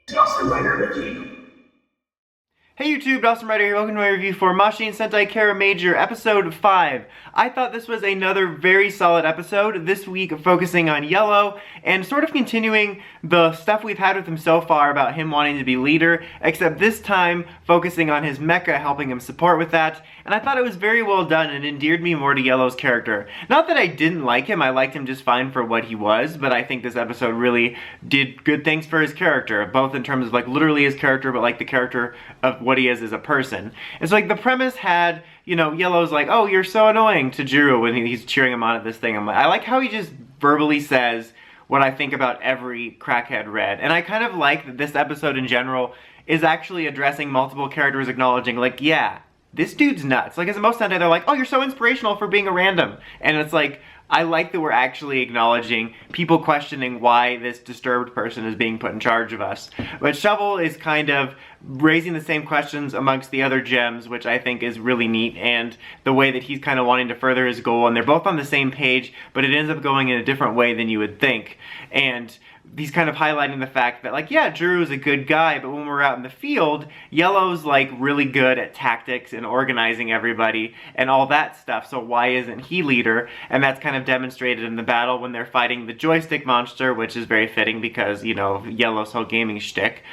Dawson Rider Review. Hey YouTube, Dawson Rider here. Welcome to my review for Mashin Sentai Kiramager Episode 5. I thought this was another very solid episode, this week focusing on Yellow, and sort of continuing the stuff we've had with him so far about him wanting to be leader, except this time focusing on his mecha, helping him support with that, and I thought it was very well done and endeared me more to Yellow's character. Not that I didn't like him, I liked him just fine for what he was, but I think this episode really did good things for his character, both in terms of like literally his character, but like the character of what he is as a person. And so like the premise had, you know, Yellow's like, oh, you're so annoying to Jiro when he's cheering him on at this thing. I like how he just verbally says what I think about every crackhead Red. And I kind of like that this episode in general is actually addressing multiple characters, acknowledging like, yeah, this dude's nuts. Like as a most Sentai, they're like, oh, you're so inspirational for being a random. And it's like, I like that we're actually acknowledging people questioning why this disturbed person is being put in charge of us. But Shovel is kind of raising the same questions amongst the other gems, which I think is really neat, and the way that he's kind of wanting to further his goal, and they're both on the same page, but it ends up going in a different way than you would think. And he's kind of highlighting the fact that, like, yeah, Drew is a good guy, but when we're out in the field, Yellow's, like, really good at tactics and organizing everybody and all that stuff, so why isn't he leader? And that's kind of demonstrated in the battle when they're fighting the joystick monster, which is very fitting because, you know, Yellow's whole gaming shtick,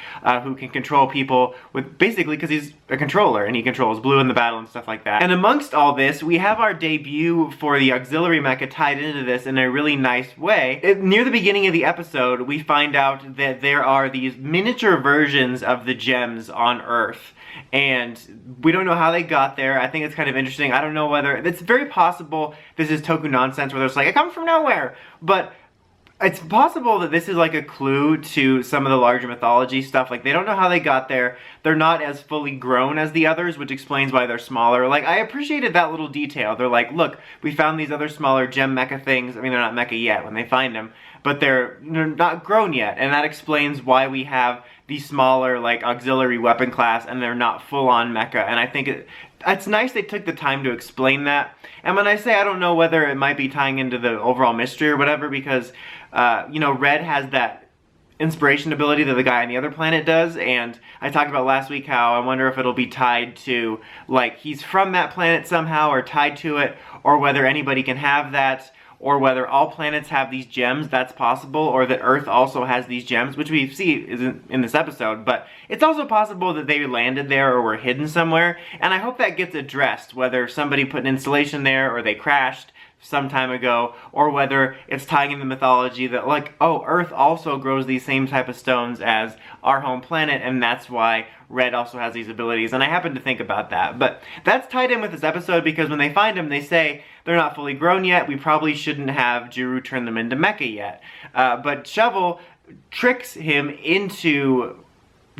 who can control people with, basically, because he's a controller, and he controls Blue in the battle and stuff like that. And amongst all this, we have our debut for the auxiliary mecha tied into this in a really nice way. Near the beginning of the episode, we find out that there are these miniature versions of the gems on Earth, and we don't know how they got there. I think it's kind of interesting. I don't know whether, it's very possible this is Toku nonsense where it's like, it comes from nowhere, but it's possible that this is like a clue to some of the larger mythology stuff. Like, they don't know how they got there. They're not as fully grown as the others, which explains why they're smaller. Like, I appreciated that little detail. They're like, look, we found these other smaller gem mecha things. I mean, they're not mecha yet when they find them, but they're not grown yet. And that explains why we have these smaller, like, auxiliary weapon class, and they're not full-on mecha. And I think it's nice they took the time to explain that. And when I say I don't know whether it might be tying into the overall mystery or whatever, because, you know, Red has that inspiration ability that the guy on the other planet does, and I talked about last week how I wonder if it'll be tied to, like, he's from that planet somehow, or tied to it, or whether anybody can have that, or whether all planets have these gems, that's possible, or that Earth also has these gems, which we see isn't in this episode, but it's also possible that they landed there or were hidden somewhere, and I hope that gets addressed, whether somebody put an installation there or they crashed some time ago, or whether it's tying in the mythology that, like, oh, Earth also grows these same type of stones as our home planet, and that's why Red also has these abilities, and I happen to think about that. But that's tied in with this episode because when they find them, they say they're not fully grown yet, we probably shouldn't have Jiro turn them into mecha yet. But Shovel tricks him into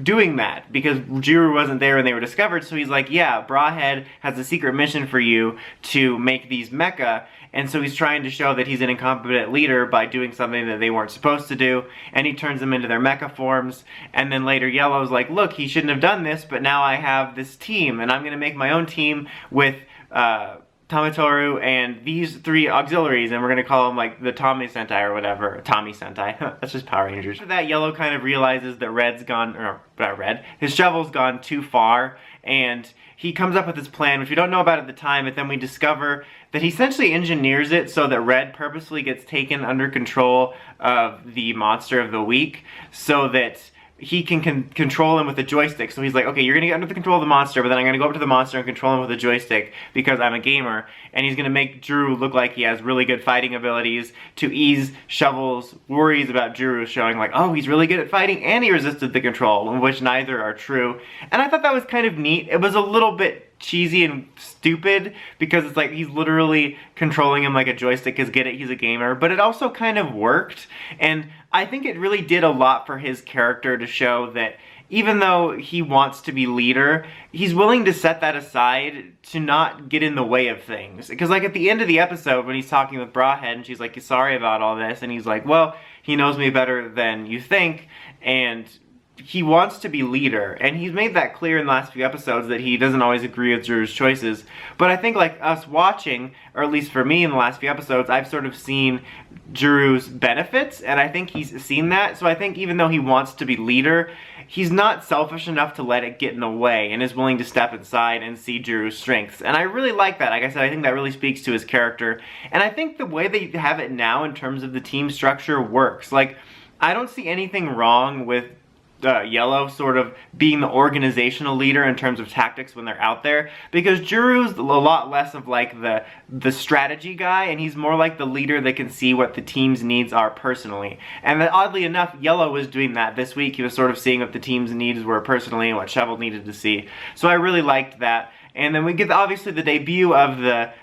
doing that because Jiro wasn't there when they were discovered, so he's like, yeah, Brawhead has a secret mission for you to make these mecha, and so he's trying to show that he's an incompetent leader by doing something that they weren't supposed to do, and he turns them into their mecha forms, and then later Yellow's like, look, he shouldn't have done this, but now I have this team, and I'm gonna make my own team with, Tamatoru and these three auxiliaries, and we're gonna call them like the Tommy Sentai or whatever. Tommy Sentai. That's just Power Rangers. After that, Yellow kind of realizes that Red's gone, or not Red, his Shovel's gone too far, and he comes up with his plan, which we don't know about at the time, but then we discover that he essentially engineers it so that Red purposely gets taken under control of the monster of the week, so that he can control him with a joystick. So he's like, okay, you're gonna get under the control of the monster, but then I'm gonna go up to the monster and control him with a joystick because I'm a gamer. And he's gonna make Drew look like he has really good fighting abilities to ease Shovel's worries about Drew showing like, oh, he's really good at fighting and he resisted the control, which neither are true. And I thought that was kind of neat. It was a little bit cheesy and stupid because it's like he's literally controlling him like a joystick because get it, he's a gamer, but it also kind of worked, and I think it really did a lot for his character to show that even though he wants to be leader, he's willing to set that aside to not get in the way of things. Because like at the end of the episode when he's talking with Brawhead and she's like, sorry about all this, and he's like, well, he knows me better than you think, and he wants to be leader, and he's made that clear in the last few episodes that he doesn't always agree with Jiru's choices. But I think, like, us watching, or at least for me in the last few episodes, I've sort of seen Jiru's benefits, and I think he's seen that. So I think even though he wants to be leader, he's not selfish enough to let it get in the way, and is willing to step inside and see Jiru's strengths. And I really like that. Like I said, I think that really speaks to his character. And I think the way they have it now in terms of the team structure works. Like, I don't see anything wrong with Yellow sort of being the organizational leader in terms of tactics when they're out there, because Jiru's a lot less of like the strategy guy, and he's more like the leader that can see what the team's needs are personally. And that, oddly enough, Yellow was doing that this week. He was sort of seeing what the team's needs were personally and what Shovel needed to see. So I really liked that. And then we get, obviously, the debut of the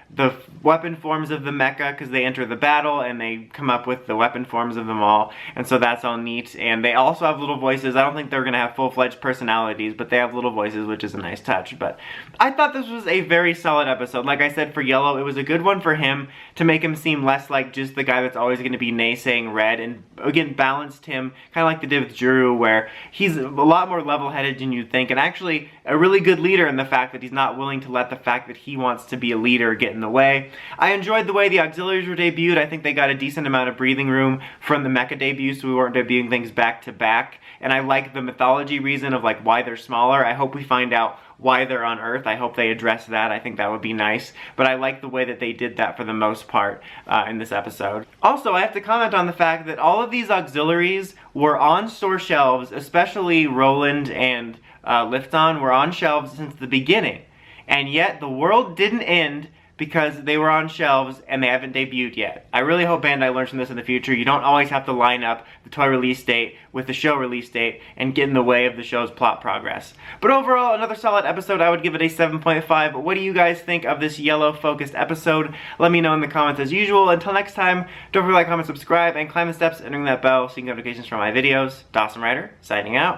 weapon forms of the mecha, because they enter the battle and they come up with the weapon forms of them all. And so that's all neat. And they also have little voices. I don't think they're going to have full-fledged personalities, but they have little voices, which is a nice touch. But I thought this was a very solid episode. Like I said, for Yellow, it was a good one for him to make him seem less like just the guy that's always going to be naysaying Red, and again, balanced him, kind of like they did with Jiru, where he's a lot more level-headed than you'd think, and actually a really good leader in the fact that he's not willing to let the fact that he wants to be a leader get in the way. I enjoyed the way the auxiliaries were debuted. I think they got a decent amount of breathing room from the mecha debut, so we weren't debuting things back to back. And I like the mythology reason of like why they're smaller. I hope we find out why they're on Earth. I hope they address that. I think that would be nice. But I like the way that they did that for the most part in this episode. Also, I have to comment on the fact that all of these auxiliaries were on store shelves, especially Roland and Lifton were on shelves since the beginning. And yet the world didn't end because they were on shelves and they haven't debuted yet. I really hope Bandai learns from this in the future. You don't always have to line up the toy release date with the show release date and get in the way of the show's plot progress. But overall, another solid episode. I would give it a 7.5. What do you guys think of this Yellow-focused episode? Let me know in the comments as usual. Until next time, don't forget to like, comment, subscribe, and climb the steps and ring that bell so you can get notifications from my videos. Dawson Ryder, signing out.